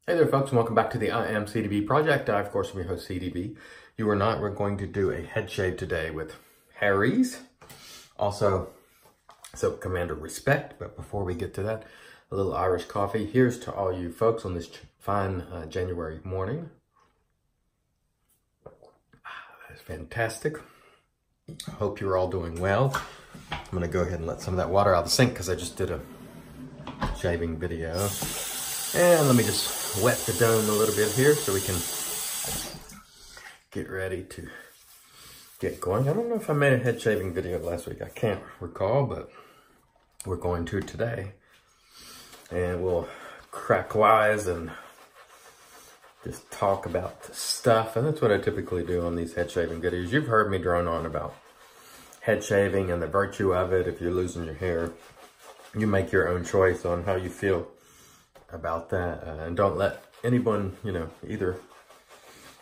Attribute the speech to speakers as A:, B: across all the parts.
A: Hey there folks, and welcome back to the I Am CDB project. I, of course, am your host, CDB. You are not, we're going to do a head shave today with Harry's. Also, so Commander Respect, but before we get to that, a little Irish coffee. Here's to all you folks on this fine January morning. That's fantastic. I hope you're all doing well. I'm gonna go ahead and let some of that water out of the sink because I just did a shaving video. And let me just wet the dome a little bit here so we can get ready to get going. I don't know if I made a head shaving video last week. I can't recall, but we're going to today. And we'll crack wise and just talk about the stuff. And that's what I typically do on these head shaving videos. You've heard me drone on about head shaving and the virtue of it. If you're losing your hair, you make your own choice on how you feel about that, and don't let anyone, either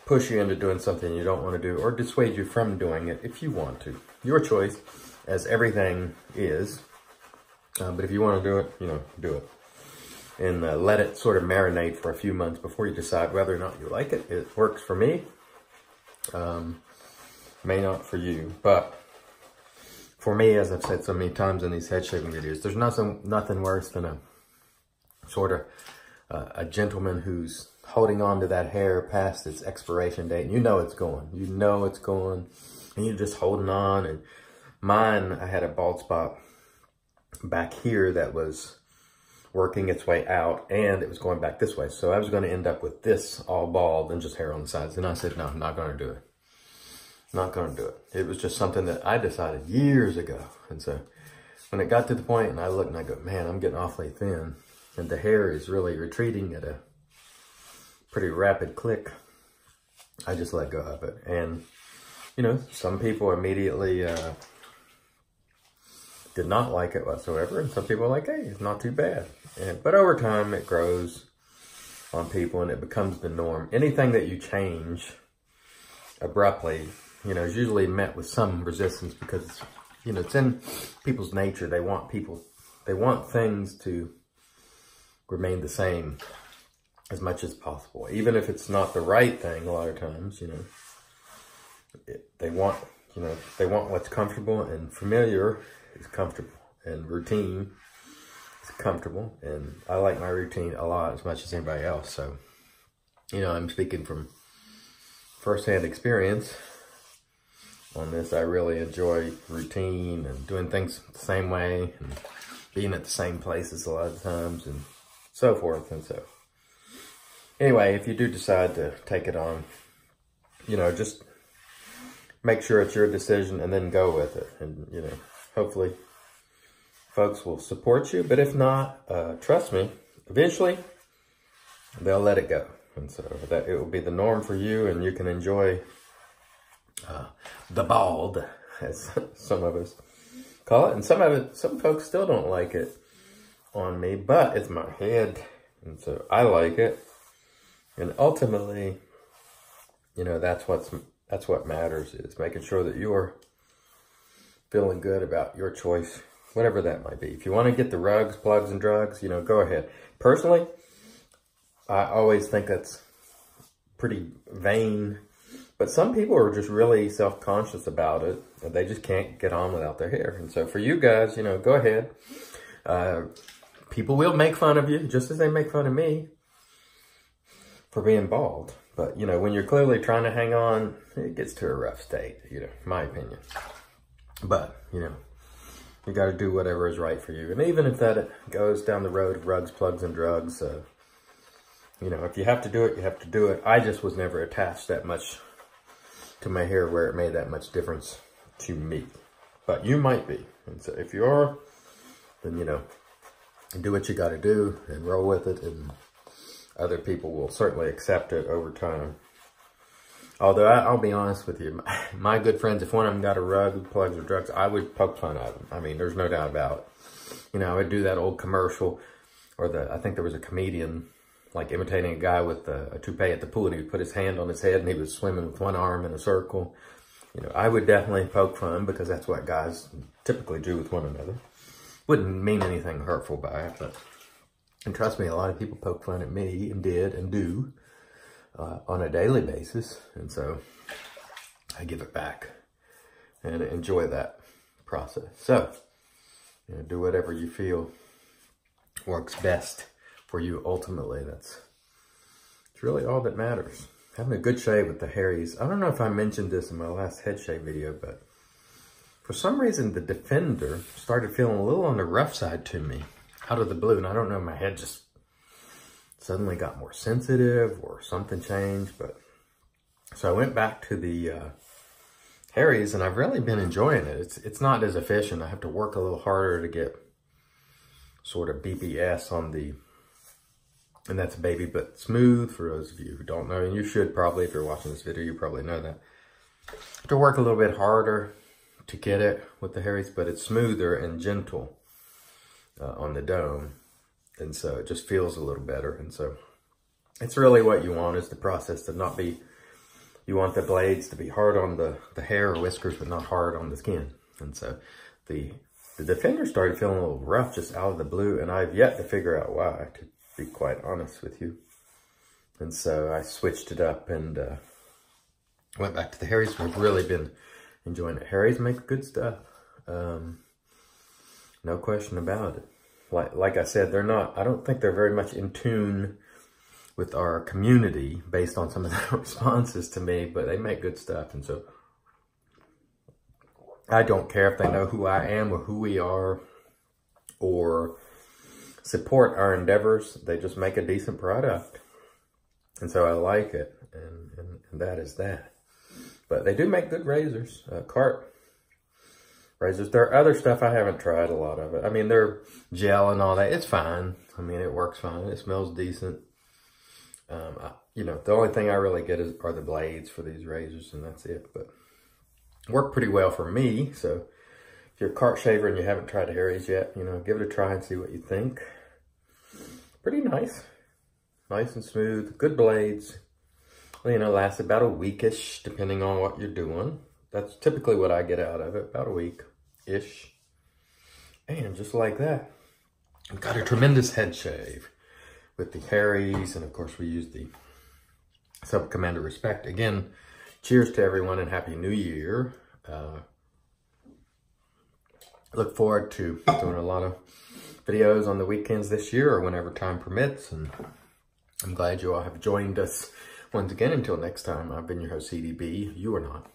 A: push you into doing something you don't want to do or dissuade you from doing it if you want to. Your choice, as everything is, but if you want to do it, do it. And let it sort of marinate for a few months before you decide whether or not you like it. It works for me, may not for you, but for me, as I've said so many times in these head shaving videos, there's nothing worse than a sort of a gentleman who's holding on to that hair past its expiration date. And you know it's going. You know it's going. And you're just holding on. And mine, I had a bald spot back here that was working its way out. And it was going back this way. So I was going to end up with this all bald and just hair on the sides. And I said, no, I'm not going to do it. Not going to do it. It was just something that I decided years ago. And so when it got to the point and I look and I go, man, I'm getting awfully thin. And the hair is really retreating at a pretty rapid click. I just let go of it. And, some people immediately did not like it whatsoever. And some people are like, hey, it's not too bad. But over time, it grows on people and it becomes the norm. Anything that you change abruptly, is usually met with some resistance because, it's in people's nature. They want things to remain the same as much as possible. Even if it's not the right thing, a lot of times, they want what's comfortable, and familiar is comfortable, and routine is comfortable. And I like my routine a lot as much as anybody else. So, I'm speaking from firsthand experience on this. I really enjoy routine and doing things the same way and being at the same places a lot of times and so forth. And so anyway, if you do decide to take it on, just make sure it's your decision and then go with it. And, hopefully folks will support you. But if not, trust me, eventually they'll let it go. And so that it will be the norm for you, and you can enjoy the bald, as some of us call it. And some folks still don't like it on me, but it's my head, and so I like it. And ultimately, that's what matters, is making sure that you're feeling good about your choice, whatever that might be. If you want to get the rugs, plugs, and drugs, go ahead. Personally, I always think that's pretty vain, but some people are just really self-conscious about it, and they just can't get on without their hair. And so for you guys, go ahead. People will make fun of you, just as they make fun of me for being bald. But, when you're clearly trying to hang on, it gets to a rough state, my opinion. But, you got to do whatever is right for you. And even if that goes down the road of rugs, plugs, and drugs, if you have to do it, you have to do it. I just was never attached that much to my hair where it made that much difference to me. But you might be. And so if you are, then, do what you got to do and roll with it, and other people will certainly accept it over time. Although I'll be honest with you, my good friends, if one of them got a rug, plugs, or drugs, I would poke fun at them. I mean, there's no doubt about it. I would do that old commercial, or I think there was a comedian like imitating a guy with a toupee at the pool, and he would put his hand on his head and he was swimming with one arm in a circle. I would definitely poke fun because that's what guys typically do with one another. Wouldn't mean anything hurtful by it, but And trust me, a lot of people poke fun at me, and did and do on a daily basis. And so I give it back and enjoy that process. So, you know, do whatever you feel works best for you ultimately. It's really all that matters. Having a good shave with the Harry's. I don't know if I mentioned this in my last head shave video, but for some reason the Defender started feeling a little on the rough side to me out of the blue. And I don't know, my head just suddenly got more sensitive or something changed. But so I went back to the Harry's, and I've really been enjoying it. It's not as efficient. I have to work a little harder to get sort of BBS on the, and that's Baby But Smooth, for those of you who don't know. And you should probably, if you're watching this video, you probably know that. I have to work a little bit harder to get it with the Harry's, but it's smoother and gentle on the dome. And so it just feels a little better. And so it's really what you want, is the process to not be, you want the blades to be hard on the hair or whiskers, but not hard on the skin. And so the Defender started feeling a little rough just out of the blue, and I've yet to figure out why, to be quite honest with you. And so I switched it up and went back to the Harry's. I've really been enjoying it. Harry's make good stuff. No question about it. Like I said, they're not, I don't think they're very much in tune with our community based on some of the responses to me, but they make good stuff. And so I don't care if they know who I am or who we are or support our endeavors. They just make a decent product. And so I like it. And that is that. But they do make good razors, cart razors. There are other stuff I haven't tried, a lot of it. I mean, they're gel and all that. It's fine. I mean, it works fine. It smells decent. You know, the only thing I really get are the blades for these razors, and that's it. But work pretty well for me. So if you're a cart shaver and you haven't tried Harry's yet, you know, give it a try and see what you think. Pretty nice. Nice and smooth. Good blades. You know, lasts about a weekish, depending on what you're doing. That's typically what I get out of it, about a week-ish. And just like that, I've got a tremendous head shave with the Harry's, and of course we use the Sub Commander Respect. Again, cheers to everyone and Happy New Year. Look forward to doing a lot of videos on the weekends this year, or whenever time permits, and I'm glad you all have joined us once again. Until next time, I've been your host, CDB. You are not.